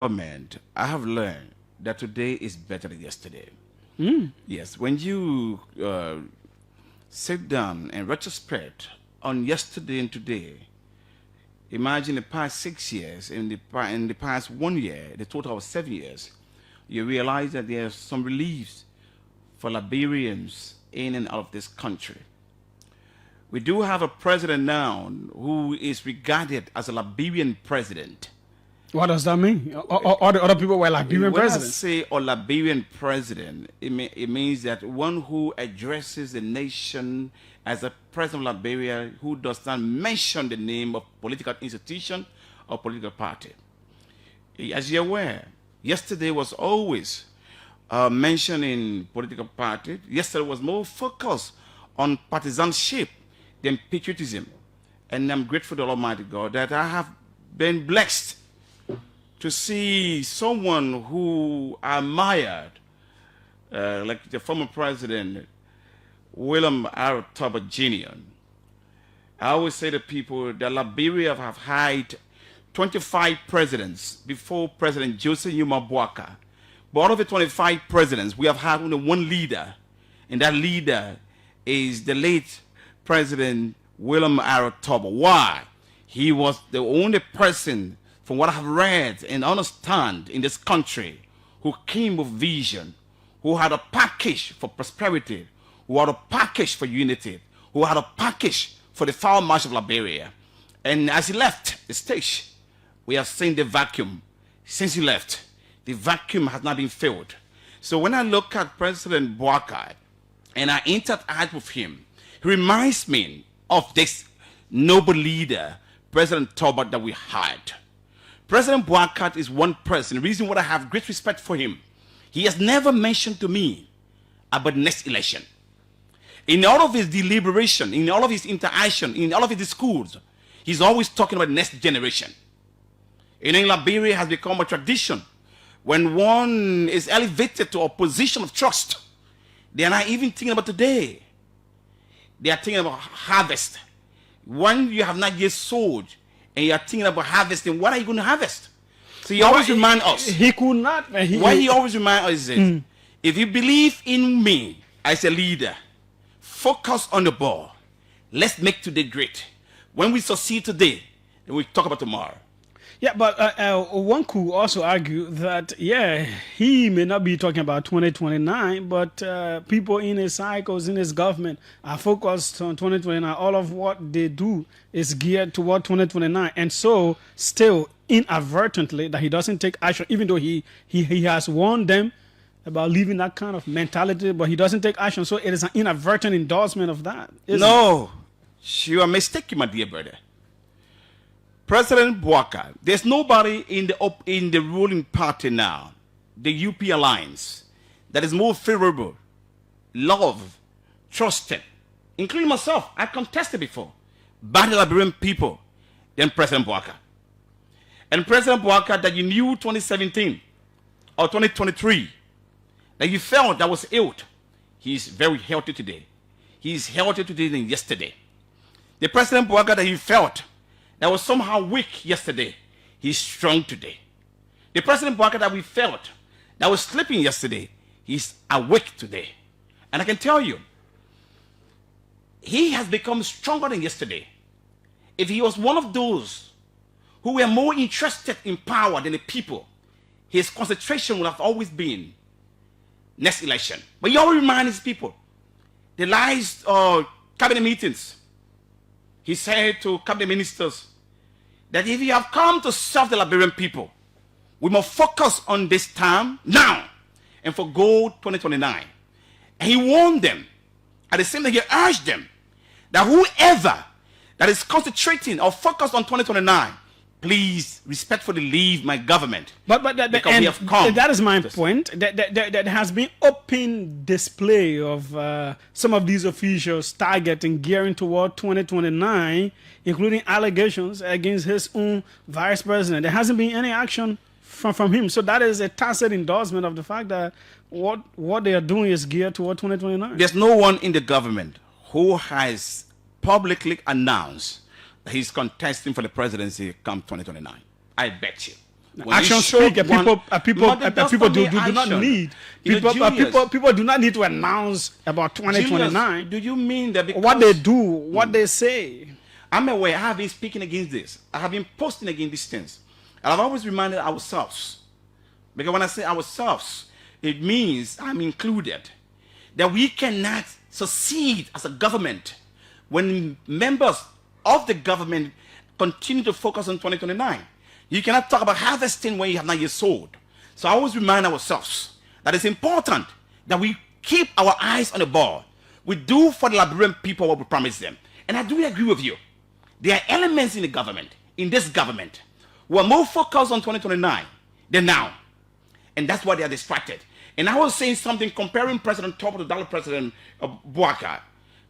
government, I have learned that today is better than yesterday. Yes, when you sit down and retrospect on yesterday and today, imagine the past 6 years, in the past 1 year, the total of 7 years, you realize that there are some reliefs for Liberians in and out of this country. We do have a president now who is regarded as a Liberian president. What does that mean? All the other people were Liberian When presidents. I say a Liberian president, it means that one who addresses the nation as a president of Liberia who does not mention the name of political institution or political party. As you're aware, yesterday was always mentioning political party. Yesterday was more focused on partisanship than patriotism. And I'm grateful to Almighty God that I have been blessed to see someone who I admired, like the former president, William R. Tubber Jr. I always say to people that Liberia have had 25 presidents before President Joseph Boakai. But out of the 25 presidents, we have had only one leader, and that leader is the late President William R. Tubber. Why? He was the only person, from what I have read and understand in this country, who came with vision, who had a package for prosperity, who had a package for unity, who had a package for the foul march of Liberia. And as he left the stage, we have seen the vacuum. Since he left, the vacuum has not been filled. So when I look at President Boakai and I interact with him, he reminds me of this noble leader, President Tubber, that we had. President Boakai is one person. The reason why I have great respect for him, he has never mentioned to me about the next election. In all of his deliberation, in all of his interaction, in all of his discourse, he's always talking about the next generation. In Liberia has become a tradition. When one is elevated to a position of trust, they are not even thinking about today. They are thinking about harvest. When you have not yet sowed, and you are thinking about harvesting, what are you going to harvest? So he always reminds us. He could not. What he always reminds us is, if you believe in me as a leader, focus on the ball. Let's make today great. When we succeed today, then we talk about tomorrow. Yeah, but one could also argue that, yeah, he may not be talking about 2029, but people in his cycles, in his government, are focused on 2029. All of what they do is geared toward 2029. And so, still, inadvertently, that he doesn't take action, even though he has warned them about leaving that kind of mentality, but he doesn't take action. So, it is an inadvertent endorsement of that. No, you are mistaken, my dear brother. President Boakai, there's nobody in the ruling party now, the UP Alliance, that is more favorable, loved, trusted, including myself. I contested before, by the Liberian people than President Boakai. And President Boakai that you knew 2017 or 2023, that you felt that was ill, he's very healthy today. He's healthier today than yesterday. The President Boakai that you felt that was somehow weak yesterday, he's strong today. The President Boakai that we felt that was sleeping yesterday, he's awake today. And I can tell you, he has become stronger than yesterday. If he was one of those who were more interested in power than the people, his concentration would have always been next election. But he always reminds his people, the last cabinet meetings, he said to cabinet ministers that if you have come to serve the Liberian people, we must focus on this time now and forgo 2029. And he warned them, at the same time he urged them, that whoever that is concentrating or focused on 2029, please respectfully leave my government. But that is my point. That has been open display of some of these officials targeting, gearing toward 2029, including allegations against his own vice president. There hasn't been any action from him. So that is a tacit endorsement of the fact that what they are doing is geared toward 2029. There's no one in the government who has publicly announced that he's contesting for the presidency come 2029. I bet you. When Action you show speak, and one- people But that's do the not action. need You know, Julius, people do not need to announce about 2029 Julius, do you mean that because what they do, what they say. I'm aware, I have been speaking against this. I have been posting against these things. And I've always reminded ourselves, because when I say ourselves, it means I'm included, that we cannot succeed as a government when members of the government continue to focus on 2029. You cannot talk about harvesting when you have not yet sowed. So I always remind ourselves that it's important that we keep our eyes on the ball. We do for the Liberian people what we promise them. And I do agree with you. There are elements in the government, in this government, who are more focused on 2029 than now. And that's why they are distracted. And I was saying something comparing President Talbot to that of President Boakai.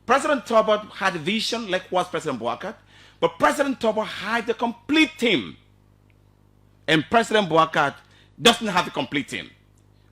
President Talbot had a vision, like was President Boakai, but President Talbot had the complete team. And President Boakai doesn't have a complete team.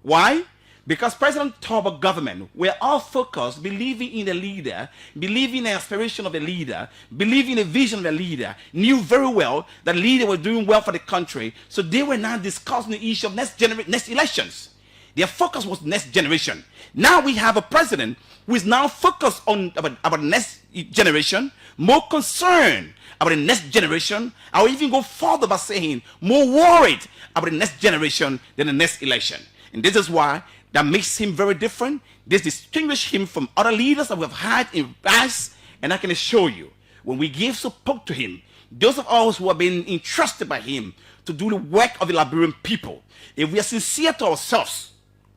Why? Because President Talbot's government were all focused, believing in the leader, believing in the aspiration of the leader, believing in the vision of the leader, knew very well that the leader was doing well for the country. So they were not discussing the issue of next elections. Their focus was next generation. Now we have a president who is now focused on about next generation, more concerned about the next generation. I will even go further by saying more worried about the next generation than the next election. And this is why that makes him very different. This distinguishes him from other leaders that we have had in the past. And I can assure you, when we give support to him, those of us who have been entrusted by him to do the work of the Liberian people, if we are sincere to ourselves,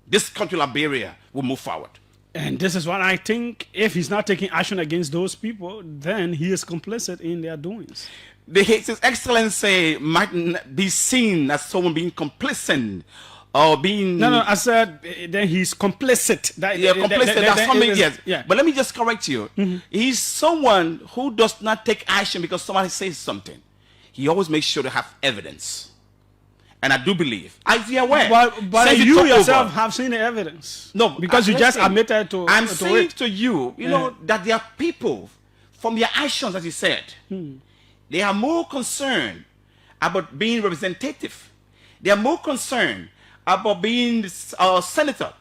this country, Liberia, will move forward. And this is what I think. If he's not taking action against those people, then he is complicit in their doings. His Excellency might be seen as someone being complicit or being... No, I said then he's complicit. Complicit, that's something, yes. Yeah. But let me just correct you. He's someone who does not take action because somebody says something. He always makes sure to have evidence. And I do believe, as you're aware, but you yourself have seen the evidence. No, because you just admitted to. I'm to saying it. to you, you know, that there are people from their actions, as you said, they are more concerned about being representative. They are more concerned about being a senator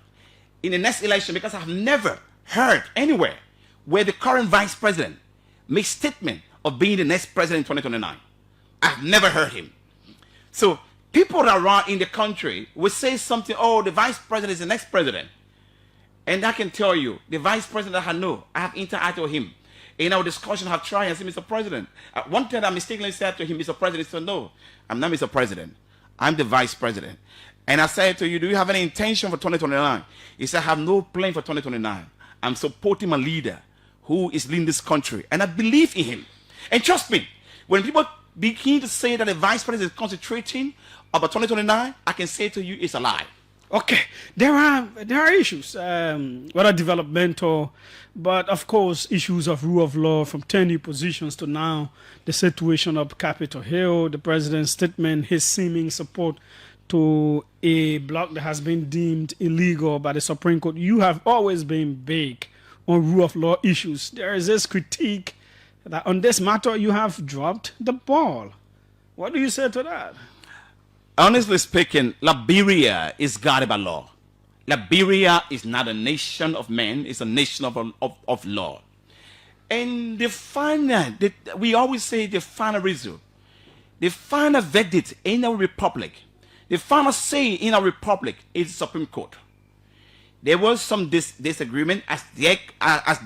in the next election, because I've never heard anywhere where the current vice president makes statement of being the next president in 2029. I've never heard him. So people that are in the country will say something, oh, the vice president is the next president. And I can tell you, the vice president I know, I have interacted with him. In our discussion, I have tried and said, Mr. President. One time I mistakenly said to him, Mr. President, he said, no, I'm not Mr. President. I'm the vice president. And I said to you, do you have any intention for 2029? He said, I have no plan for 2029. I'm supporting my leader who is leading this country. And I believe in him. And trust me, when people begin to say that the vice president is concentrating about 2029, I can say to you, it's a lie. Okay, there are issues, whether developmental, but of course issues of rule of law, from 10 new positions to now the situation of Capitol Hill, the president's statement, his seeming support to a bloc that has been deemed illegal by the Supreme Court. You have always been big on rule of law issues. There is this critique that on this matter you have dropped the ball. What do you say to that? Honestly speaking, Liberia is guarded by law. Liberia is not a nation of men, it's a nation of law. And we always say the final result, the final verdict in our republic, the final say in our republic is the Supreme Court. There was some disagreement, as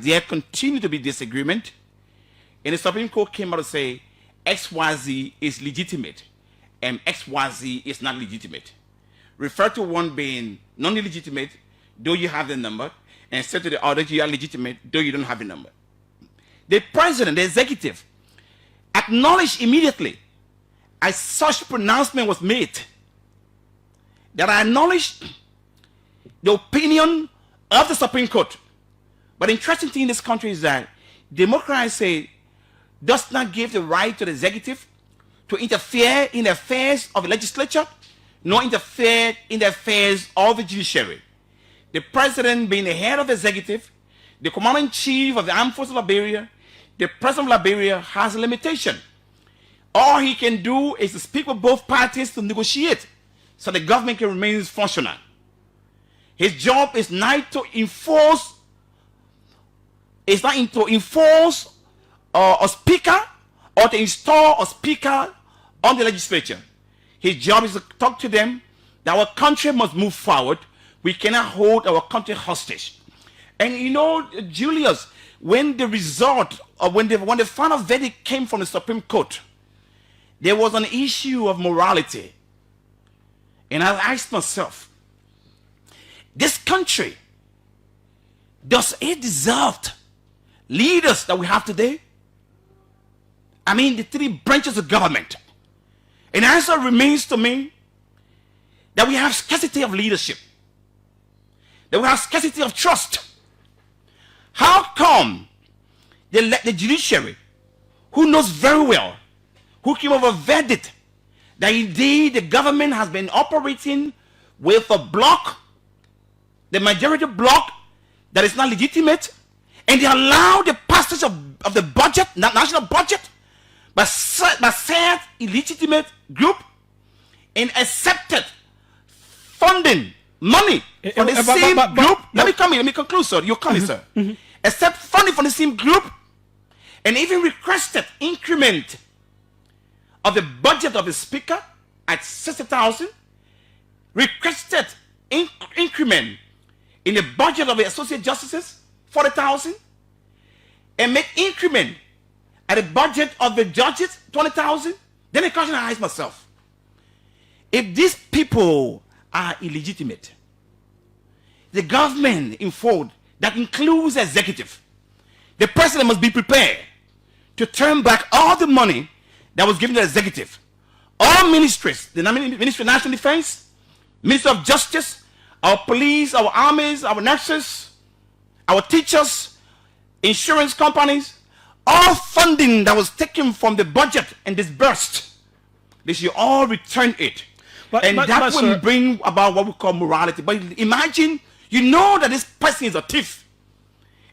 there continue to be disagreement, and the Supreme Court came out to say XYZ is legitimate and XYZ is not legitimate. Refer to one being non-legitimate, though you have the number, and say to the other, you are legitimate, though you don't have the number. The president, the executive, acknowledged immediately, as such pronouncement was made, that I acknowledged the opinion of the Supreme Court. But the interesting thing in this country is that democracy does not give the right to the executive to interfere in the affairs of the legislature, nor interfere in the affairs of the judiciary. The president being the head of the executive, the commander-in-chief of the armed forces of Liberia, the president of Liberia has a limitation. All he can do is to speak with both parties to negotiate so the government can remain functional. His job is not to enforce, a speaker or to install a speaker on the legislature. His job is to talk to them that our country must move forward. We cannot hold our country hostage. And you know, Julius, when the result, or when the final verdict came from the Supreme Court, there was an issue of morality. And I asked myself, this country, does it deserve leaders that we have today? I mean, the three branches of government. And the answer remains to me that we have scarcity of leadership, that we have scarcity of trust. How come the judiciary, who knows very well, who came up with a verdict that indeed the government has been operating with a bloc, the majority bloc that is not legitimate, and they allow the passage of the budget, national budget, by said illegitimate group, and accepted funding money from the same group. Let me conclude, sir. You come, sir. Accept funding from the same group, and even requested increment of the budget of the speaker at 60,000, requested increment in the budget of the associate justices 40,000, and make increment at the budget of the judges 20,000. Then the question I ask myself: if these people are illegitimate, the government involved that includes the executive, the president must be prepared to turn back all the money that was given to the executive. All ministries, the Ministry of National Defense, Ministry of Justice, our police, our armies, our nurses, our teachers, insurance companies, all funding that was taken from the budget and disbursed, they should all return it. That will bring about what we call morality. But imagine, you know that this person is a thief,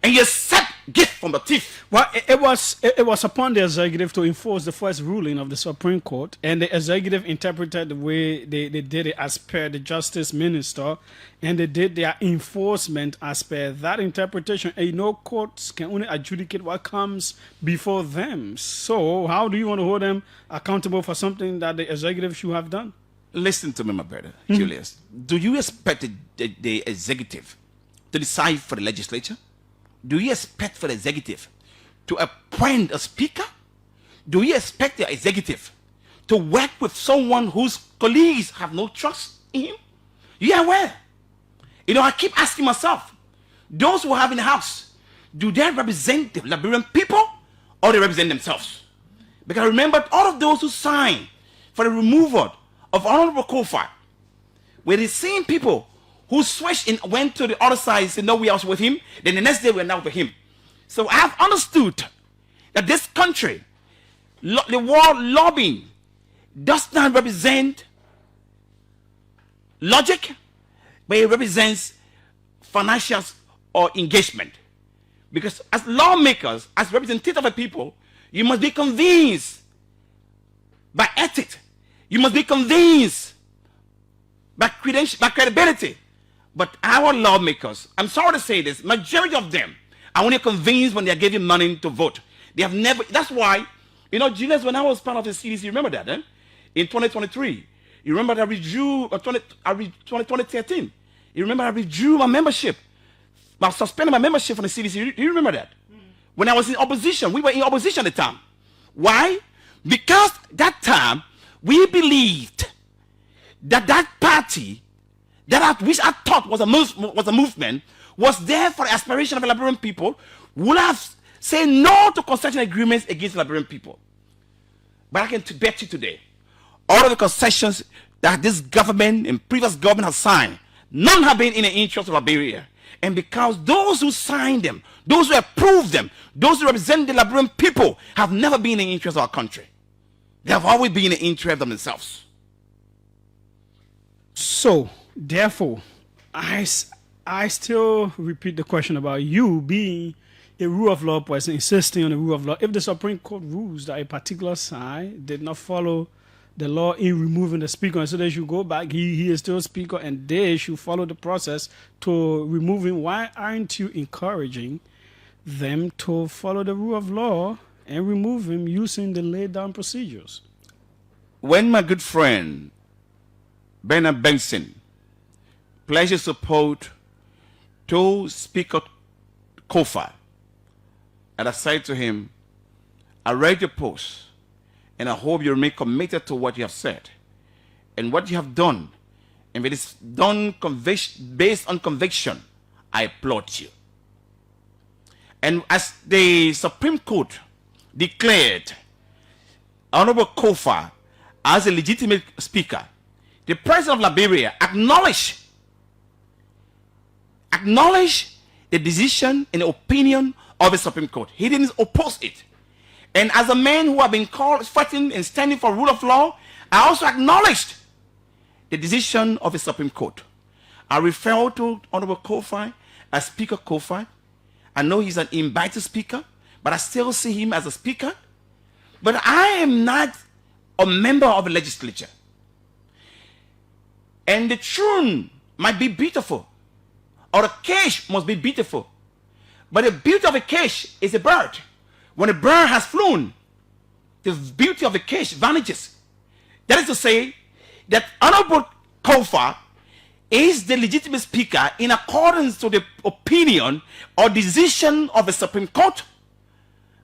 and you accept gift from the thief. Well, it was upon the executive to enforce the first ruling of the Supreme Court, and the executive interpreted the way they did it as per the justice minister, and they did their enforcement as per that interpretation. And courts can only adjudicate what comes before them. So how do you want to hold them accountable for something that the executive should have done? Listen to me, my brother, Julius. Do you expect the executive to decide for the legislature? Do you expect for the executive to appoint a speaker? Do you expect the executive to work with someone whose colleagues have no trust in him? You are aware. I keep asking myself, those who have in the house, do they represent the Liberian people or they represent themselves? Because remember, all of those who signed for the removal of Honorable Kofi were the same people who switched and went to the other side and said, no, we are with him. Then the next day we're now with him. So I have understood that this country, the world lobbying, does not represent logic, but it represents financial or engagement. Because as lawmakers, as representatives of the people, you must be convinced by ethics. You must be convinced by credibility. But our lawmakers, I'm sorry to say this, majority of them are only convinced when they are giving money to vote. They have never, that's why, Julius, when I was part of the CDC, you remember that, in 2023, you remember that I withdrew, 2013, you remember I withdrew my membership, I suspended my membership from the CDC. You remember that? When I was in opposition, we were in opposition at the time. Why? Because that time, we believed that party, which I thought was a movement, was there for the aspiration of the Liberian people, would have said no to concession agreements against the Liberian people. But I can bet you today, all of the concessions that this government and previous government have signed, none have been in the interest of Liberia. And because those who signed them, those who approved them, those who represent the Liberian people have never been in the interest of our country. They have always been in the interest of themselves. So, therefore, I still repeat the question about you being a rule of law person insisting on a rule of law, if the Supreme Court rules that a particular side did not follow the law in removing the speaker, and so they should go back, he is still speaker, and they should follow the process to remove him, why aren't you encouraging them to follow the rule of law and remove him using the laid down procedures? When my good friend Bernard Benson pledged support to Speaker Kofa, and I said to him, I read your post, and I hope you remain committed to what you have said and what you have done. And if it is done based on conviction, I applaud you. And as the Supreme Court declared Honorable Kofa as a legitimate speaker, the President of Liberia acknowledged the decision and the opinion of the Supreme Court. He didn't oppose it. And as a man who have been called, fighting and standing for rule of law, I also acknowledged the decision of the Supreme Court. I refer to Honorable Kofi as Speaker Kofi. I know he's an invited speaker, but I still see him as a speaker. But I am not a member of the legislature. And the tune might be beautiful, or the cage must be beautiful. But the beauty of a cage is a bird. When a bird has flown, the beauty of the cage vanishes. That is to say that Honorable Kofa is the legitimate speaker in accordance to the opinion or decision of the Supreme Court.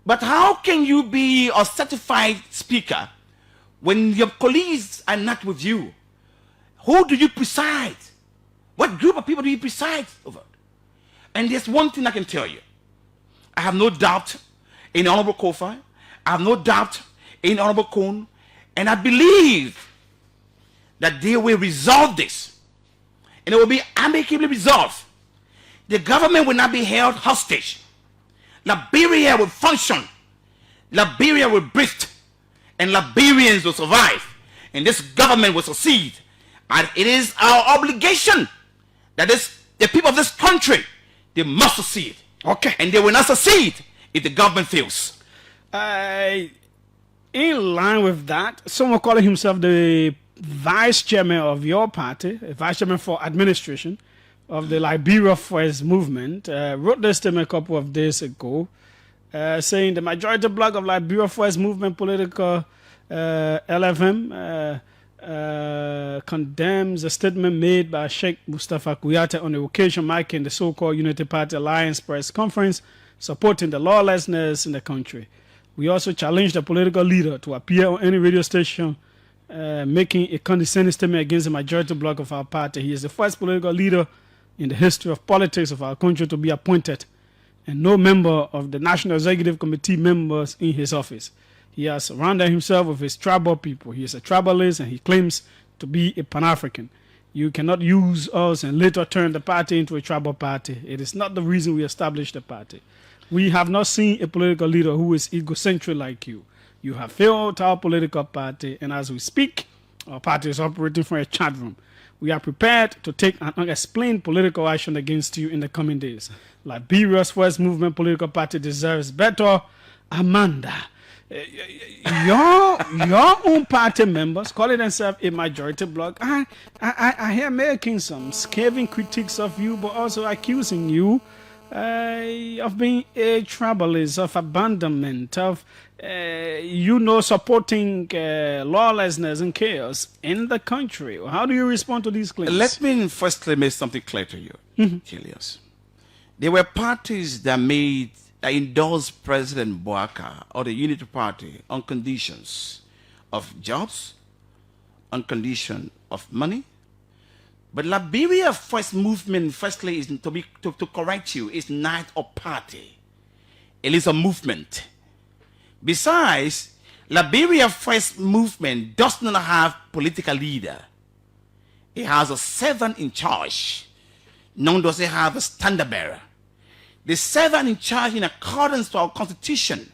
But how can you be a certified speaker when your colleagues are not with you? Who do you preside? What group of people do you preside over? And there's one thing I can tell you. I have no doubt in Honorable Kofi. I have no doubt in Honorable Kuhn. And I believe that they will resolve this. And it will be amicably resolved. The government will not be held hostage. Liberia will function. Liberia will breathe. And Liberians will survive. And this government will succeed. And it is our obligation that the people of this country, they must succeed. Okay. And they will not succeed if the government fails. In line with that, someone calling himself the vice chairman of your party, a vice chairman for administration of the Liberia First movement, wrote this statement a couple of days ago, saying the majority bloc of Liberia First movement political LFM condemns a statement made by Sheikh Al-Moustapha Kouyateh on the occasion marking the so-called Unity Party Alliance press conference supporting the lawlessness in the country. We also challenge the political leader to appear on any radio station making a condescending statement against the majority bloc of our party. He is the first political leader in the history of politics of our country to be appointed, and no member of the National Executive Committee members in his office. He has surrounded himself with his tribal people. He is a tribalist and he claims to be a Pan-African. You cannot use us and later turn the party into a tribal party. It is not the reason we established the party. We have not seen a political leader who is egocentric like you. You have failed our political party, and as we speak, our party is operating from a chat room. We are prepared to take an unexplained political action against you in the coming days. Liberia's First Movement political party deserves better. Amanda, your own party members calling themselves a majority bloc, I hear making some scathing critiques of you, but also accusing you of being a tribalist, of abandonment, of supporting lawlessness and chaos in the country. How do you respond to these claims? Let me firstly make something clear to you, Julius. There were parties that endorsed President Boakai or the Unity Party on conditions of jobs, on condition of money. But Liberia First Movement, firstly, is to correct you, is not a party. It is a movement. Besides, Liberia First Movement does not have political leader. It has a servant in charge. Nor does it have a standard bearer. The servant in charge, in accordance to our constitution,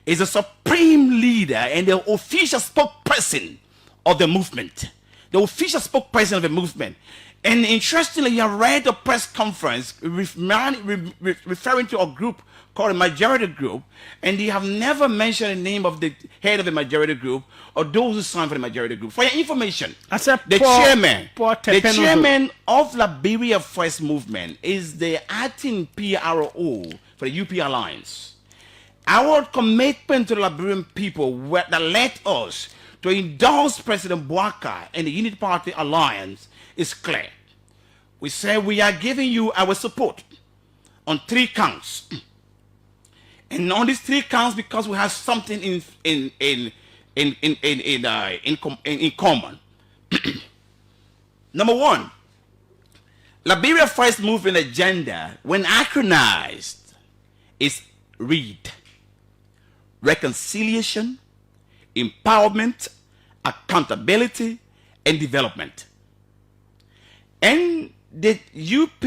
is a supreme leader and the official spokesperson of the movement. the official spokesperson of the movement. And interestingly, you have read the press conference referring to a group called a majority group, and they have never mentioned the name of the head of the majority group or those who signed for the majority group. For your information, the chairman of Liberia First Movement is the acting PRO for the UP Alliance. Our commitment to the Liberian people that led us to endorse President Boakai and the Unity Party Alliance is clear. We say we are giving you our support on 3 counts. And on these 3 counts, because we have something in common. Number 1, Liberia First Movement agenda, when acronized, is READ: reconciliation, empowerment, accountability, and development. And the UP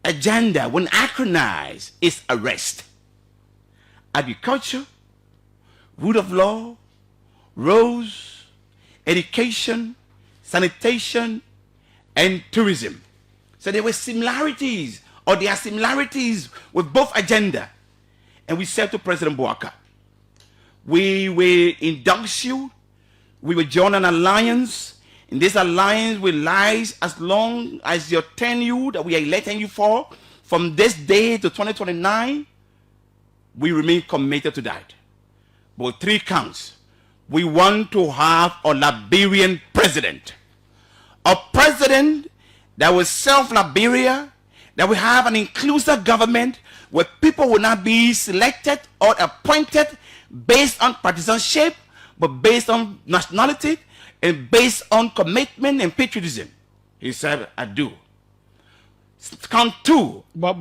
agenda, when acronized, is arrest, agriculture, rule of law, roads, education, sanitation, and tourism. So there were similarities, or there are similarities with both agenda. And we said to President Boakai, we will induct you, we will join an alliance. In this alliance will rise as long as your tenure that we are electing you for, from this day to 2029, we remain committed to that. But 3 counts. We want to have a Liberian president. A president that will serve Liberia, that will have an inclusive government where people will not be selected or appointed based on partisanship, but based on nationality and based on commitment and patriotism. He said, I do. Count 2. But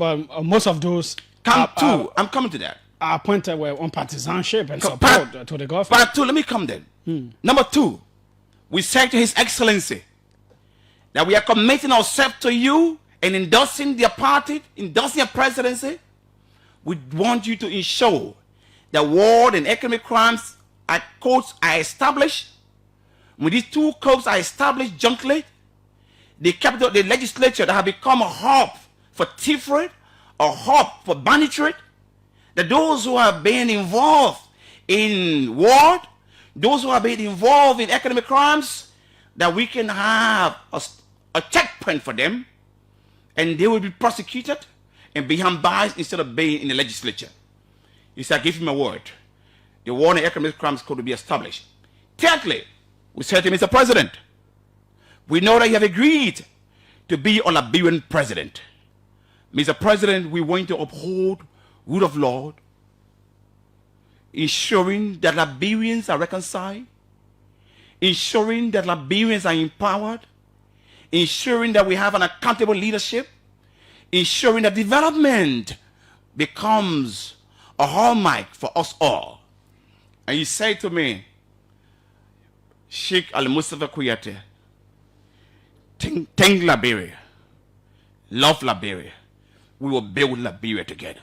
most of those... Count 2. I'm coming to that. Are appointed on partisanship and support to the government. Part 2, let me come then. Number 2, we said to His Excellency that we are committing ourselves to you and endorsing their party, endorsing your presidency. We want you to ensure that war and economic crimes codes are established. When these 2 codes are established jointly, the legislature that have become a hub for thievery, a hub for banditry, that those who are being involved in war, those who are being involved in economic crimes, that we can have a checkpoint for them, and they will be prosecuted and be unbiased instead of being in the legislature. He said, give him a word. The war and economic crimes code will be established. Thirdly, we said to Mr. President, we know that you have agreed to be a Liberian president. Mr. President, we want to uphold rule of law, ensuring that Liberians are reconciled, ensuring that Liberians are empowered, ensuring that we have an accountable leadership, ensuring that development becomes a hallmark for us all. And he said to me, Sheikh Al-Moustapha Kouyateh, think Liberia, love Liberia, we will build Liberia together.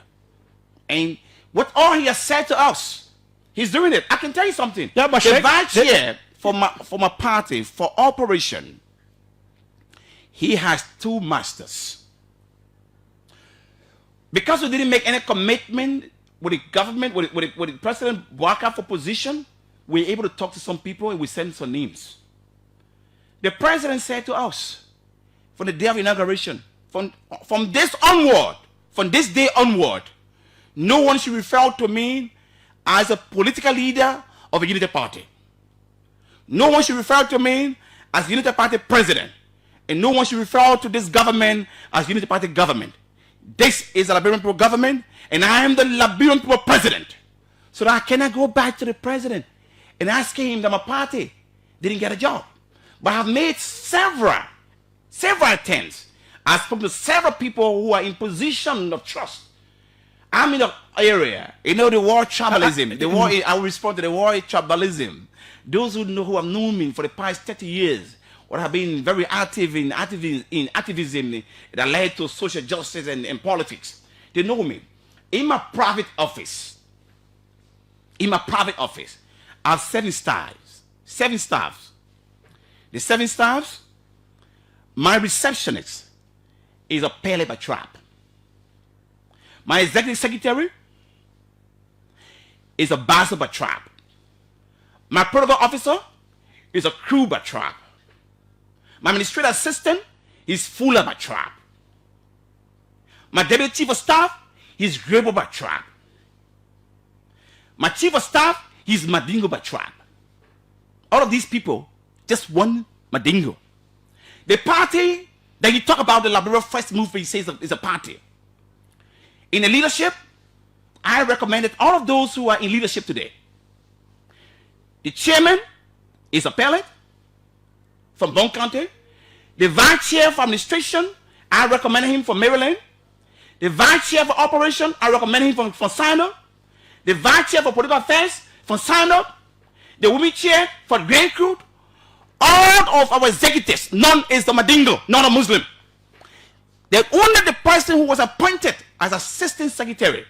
And what all he has said to us, he's doing it. I can tell you something. Yeah, but the vice chair for my party, for operation, he has 2 masters. Because we didn't make any commitment with the government, with the President Boakai for position, we were able to talk to some people and we sent some names. The president said to us, from the day of inauguration, from this day onward, no one should refer to me as a political leader of a Unity Party. No one should refer to me as Unity Party president. And no one should refer to this government as Unity Party government. This is the Liberian people government, and I am the Liberian people president. So that I cannot go back to the president and ask him that my party didn't get a job. But I have made several attempts. I've spoken to several people who are in position of trust. I'm in the area, the war tribalism. I will respond to the war tribalism. Those who have known me for the past 30 years, or have been very active in activism that led to social justice and politics, they know me. In my private office, I have 7 staffs. The 7 staffs, my receptionist is a Pele Trap. My executive secretary is a Basaba Trap. My protocol officer is a Kruba Trap. My administrative assistant is Fulaba Trap. My deputy chief of staff is Greboba Trap. My chief of staff is Madingo Trap. All of these people, just one Madingo. The party that you talk about, the Liberia First Movement, he says is a party. In the leadership, I recommended all of those who are in leadership today. The chairman is a pellet from Bon County. The vice chair for administration, I recommended him from Maryland. The vice chair for operation, I recommended him from Sino. The vice chair for political affairs from Sino. The women chair for grain crude. All of our executives, none is the Madingo, none a Muslim. The only the person who was appointed as assistant secretary,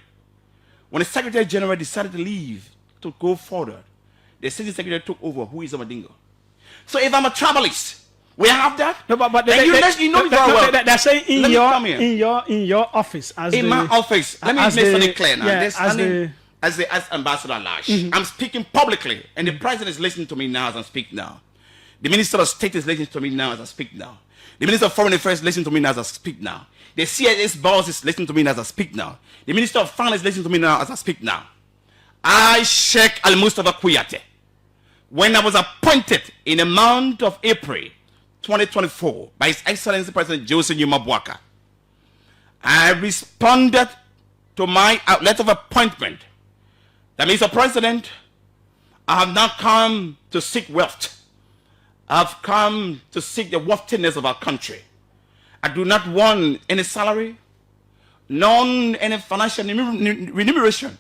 when the secretary general decided to leave to go further, the assistant secretary took over, who is a Madingo. So if I'm a travelist, we have that. No, but then you know me very well. They're saying in your office, as in my office. Let me make something clear now. Yeah, as ambassador at large, I'm speaking publicly, and the president is listening to me now as I speak now. The minister of state is listening to me now as I speak now. The minister of foreign affairs is listening to me now as I speak now. The CIS boss is listening to me now as I speak now. The minister of finance is listening to me now as I speak now. I, Sheikh Al-Moustapha Kouyateh, when I was appointed in the month of April 2024 by His Excellency President Joseph Boakai, I responded to my letter of appointment that, Mr. President, I have not come to seek wealth. I've come to seek the worthiness of our country. I do not want any salary, none any financial remuneration,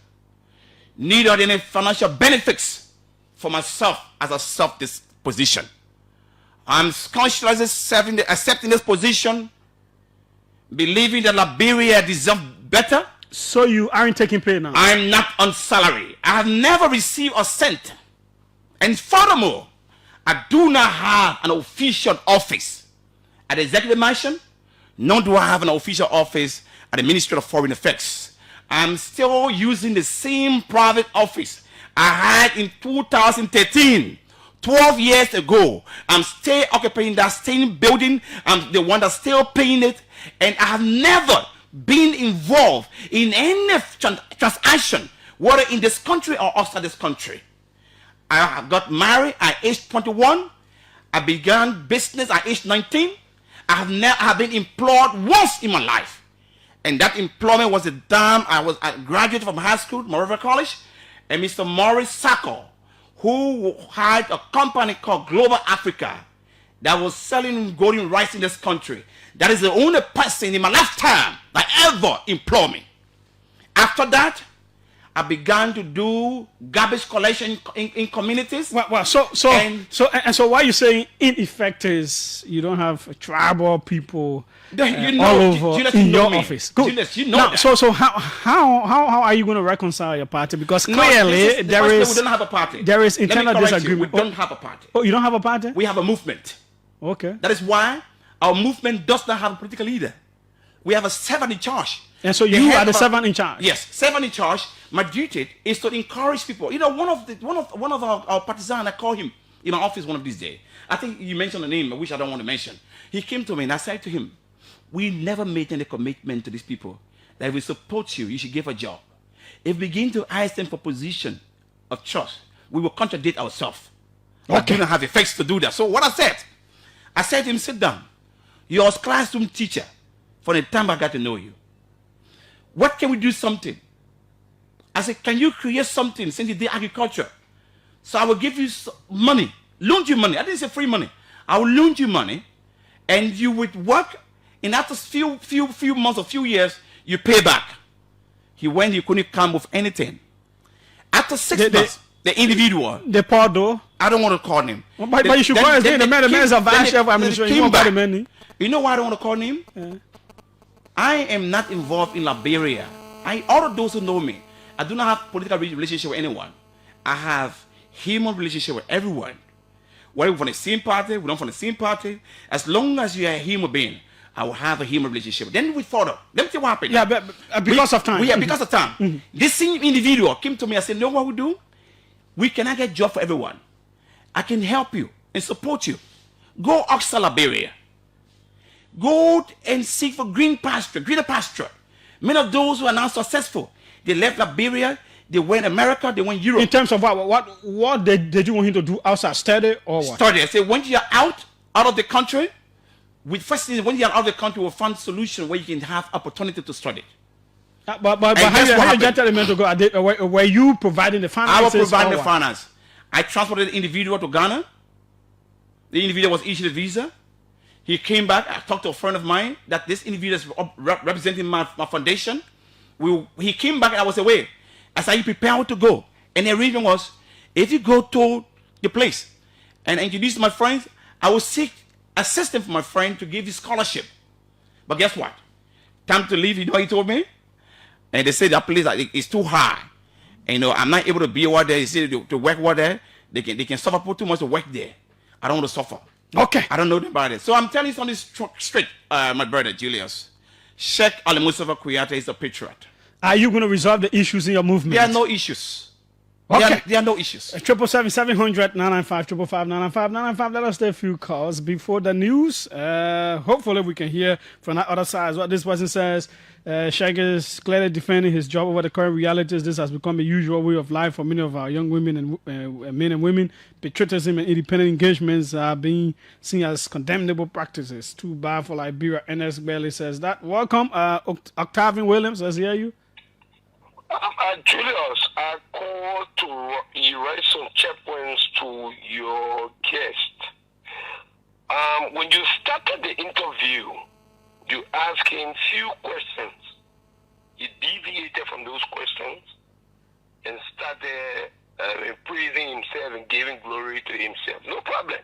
neither any financial benefits for myself as I serve this position. I'm consciously accepting this position, believing that Liberia deserves better. So you aren't taking pay now? I'm not on salary. I have never received a cent. And furthermore, I do not have an official office at the Executive Mansion, nor do I have an official office at the Ministry of Foreign Affairs. I'm still using the same private office I had in 2013, 12 years ago. I'm still occupying that same building. I'm the one that's still paying it. And I have never been involved in any transaction, whether in this country or outside this country. I got married at age 21. I began business at age 19. I have been employed once in my life. And that employment was the time I was a graduate from high school, Montserrado College, and Mr. Maurice Sacco, who had a company called Global Africa that was selling golden rice in this country. That is the only person in my lifetime that ever employed me. After that, I began to do garbage collection in communities. Well, so why you saying in effect is you don't have tribal people all over in your office? Good. Julius, you know now, that. So how are you going to reconcile your party? Because clearly we don't have a party. There is internal disagreement. We don't have a party. Oh, you don't have a party? We have a movement. Okay. That is why our movement does not have a political leader. We have a servant in charge. And so you are the servant in charge. Yes, servant in charge. My duty is to encourage people. You know, one of our partisans, I call him in my office one of these days. I think you mentioned a name, which I don't want to mention. He came to me and I said to him, we never made any commitment to these people that if we support you, you should give a job. If we begin to ask them for position of trust, we will contradict ourselves. Okay. I do not have effects to do that. So what I said to him, sit down. You're a classroom teacher from the time I got to know you. What can we do something? I said, can you create something since you did agriculture? So I will give you money, loan you money. I didn't say free money. I will loan you money, and you would work, and after few months or few years, you pay back. He went, he couldn't come with anything. After 6 months, the individual. The Pardo. I don't want to call him. But you should call his name. The man is a vice chef. You know why I don't want to call him? Yeah. I am not involved in Liberia. All of those who know me, I do not have political relationship with anyone. I have human relationship with everyone. Whether we're from the same party, we're not from the same party. As long as you are a human being, I will have a human relationship. Then we further. Let me tell you what happened. Yeah, but because of time. Yeah, because of time. This same individual came to me and said, know what we do? We cannot get a job for everyone. I can help you and support you. Go outside Liberia. Go and seek for greener pasture. Many of those who are now successful, they left Liberia, they went America, they went Europe. In terms of what did you want him to do outside? Study or what? Study. I said, when you are out of the country, first thing, when you are out of the country, we'll find a solution where you can have opportunity to study. But how you get them to go? Were you providing the finances? I was providing the finance. I transported the individual to Ghana. The individual was issued a visa. He came back. I talked to a friend of mine that this individual is representing my foundation. He came back and I was away. I said, you prepared to go? And the arrangement was, if you go to the place and introduce my friends, I will seek assistance from my friend to give you scholarship. But guess what? Time to leave, you know what he told me? And they said that place is too high. And I'm not able to be over there. He said to work over there, they can suffer too much to work there. I don't want to suffer. Okay. I don't know about it. So I'm telling you something straight, my brother Julius. Sheikh Al-Moustapha Kouyateh is a patriot. Are you going to resolve the issues in your movement? There are no issues. Okay. There are no issues. 777-700-995, Let us take a few calls before the news. Hopefully we can hear from that other side what this person says. Sheikh is clearly defending his job over the current realities. This has become a usual way of life for many of our young women and men and women. Patriotism and independent engagements are being seen as condemnable practices. Too bad for Liberia. NS Bailey says that. Welcome, Octavian Williams. Let's hear you. Julius, I call to erase some checkpoints to your guest. When you started the interview, you asked him few questions. He deviated from those questions and started praising himself and giving glory to himself. No problem.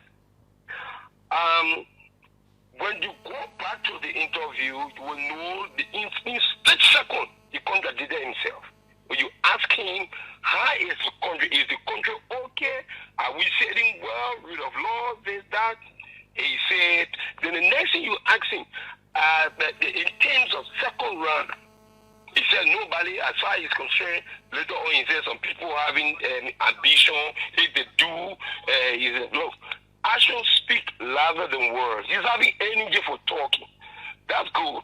When you go back to the interview, you will know in split second he contradicted himself. When you ask him, how is the country? Is the country okay? Are we sailing well? Rule of law, this, that? He said, then the next thing you ask him, in terms of second round, he said nobody, as far as he's concerned. Later on, he said some people having ambition. If they do, he said, look, actions speak louder than words. He's having energy for talking. That's good.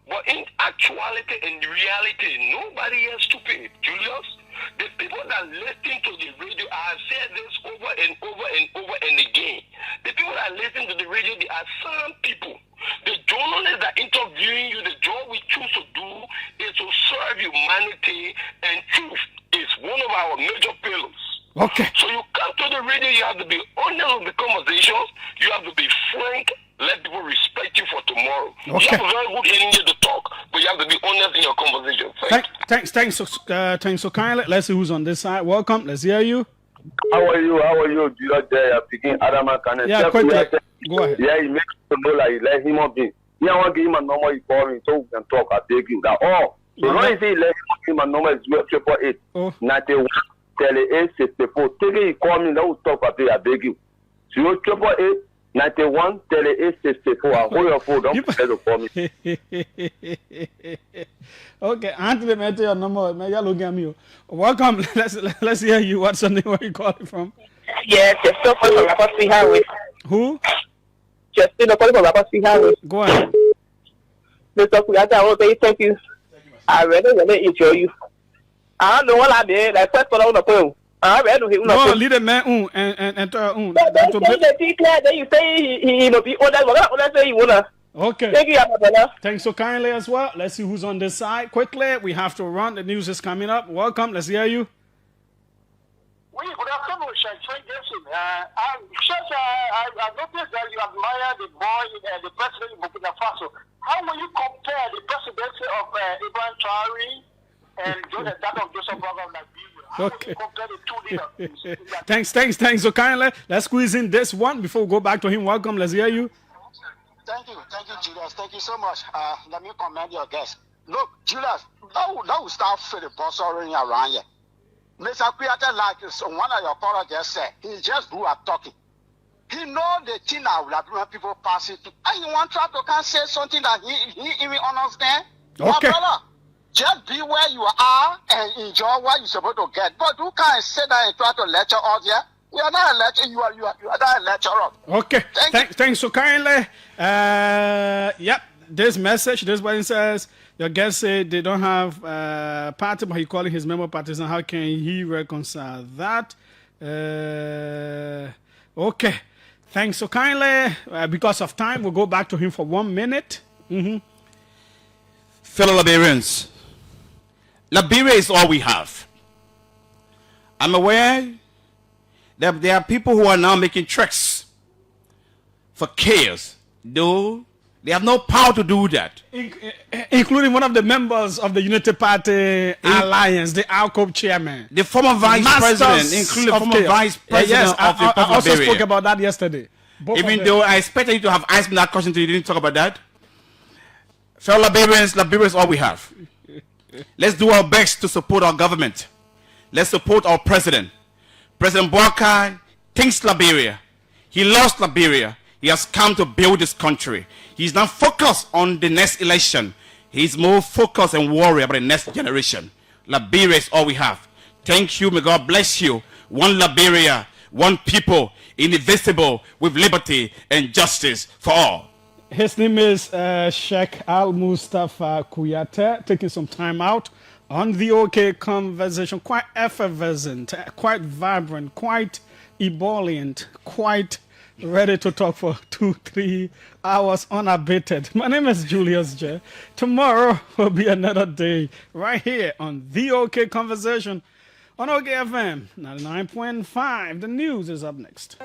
But in actuality and reality, nobody is stupid, Julius. The people that listen to the radio, I have said this over and over and over and again. The people that listen to the radio, they are some people. The journalists that interviewing you, the job we choose to do is to serve humanity, and truth is one of our major pillars. Okay. So you come to the radio, you have to be honest with the conversations, you have to be frank, let people respect you for tomorrow. Okay. You have a very good energy to talk, but you have to be honest in your conversation. Thanks so kindly. Let's see who's on this side. Welcome. Let's hear you. How are you? Julius there, picking Adama Kane. Yeah, quickly. Go ahead. Yeah, he makes to know like let him be. He want to give him a number he call me so we can talk. I beg you. That all. So when he say let him a number is 888 91 38 64. Take it, he call me. Now we talk. I beg you. 888 91 38 64. Hold your phone. Don't forget to call me. Okay, Anthony, may I tell your number? May you look at me? Welcome. Let's hear you. What's your name? Where you calling from? Yes, just still calling from Rapper Street Highway. Who? Just still calling from Rapper Street Highway. Go ahead. Mr. Kouyateh, I want to say thank you. I really enjoy you. I don't know what I did. Like first one on the phone. I read to him. No, lead the man and the declare that you say he will be honest. Let's say he wanna. Okay. Thank you, brother. Thanks so kindly as well. Let's see who's on this side. Quickly, we have to run. The news is coming up. Welcome. Let's hear you. Oui, good afternoon, Sheikh. I noticed that you admire the boy, the president of Burkina Faso. How will you compare the presidency of Ibrahim Traoré and that of Joseph Boakai of Liberia? How will you compare the two leaders? Thanks so kindly. Let's squeeze in this one before we go back to him. Welcome. Let's hear you. Thank you, Julius. Thank you so much. Let me commend your guest. Look, Julius, now we start filibustering around here. Mr. Kouyateh, like one of your colleagues just said, he just grew up talking. He know the thing that Liberian people pass it to. And you want to try to can say something that he even understand? Okay. My brother, just be where you are and enjoy what you're supposed to get. But you can't sit there and try to lecture us here. You are not a lecturer. You are not a lecturer. Okay. Thanks so kindly. Yep. This message, this one says, your guest said they don't have party, but he calling his member parties. And how can he reconcile that? Okay. Thanks so kindly. Because of time, we'll go back to him for 1 minute. Fellow Liberians, Liberia is all we have. I'm aware that there are people who are now making tricks for chaos, though they have no power to do that. Including one of the members of the Unity Party Alliance, the ALCOP chairman. The former vice president, including the former vice president of the Republic of Liberia. I also spoke about that yesterday. Even though I expected you to have asked me that question, you didn't talk about that. Fellow Liberians, Liberia is all we have. Let's do our best to support our government. Let's support our president. President Boakai thinks Liberia. He loves Liberia. He has come to build this country. He's not focused on the next election. He's more focused and worried about the next generation. Liberia is all we have. Thank you. May God bless you. One Liberia, one people, indivisible, with liberty and justice for all. His name is Sheikh Al-Moustapha Kouyateh, taking some time out on the OK conversation. Quite effervescent, quite vibrant, quite ebullient, quite ready to talk for 2-3 hours unabated. My name is Julius J. Tomorrow will be another day right here on the OK Conversation on OK FM 99.5. The news is up next.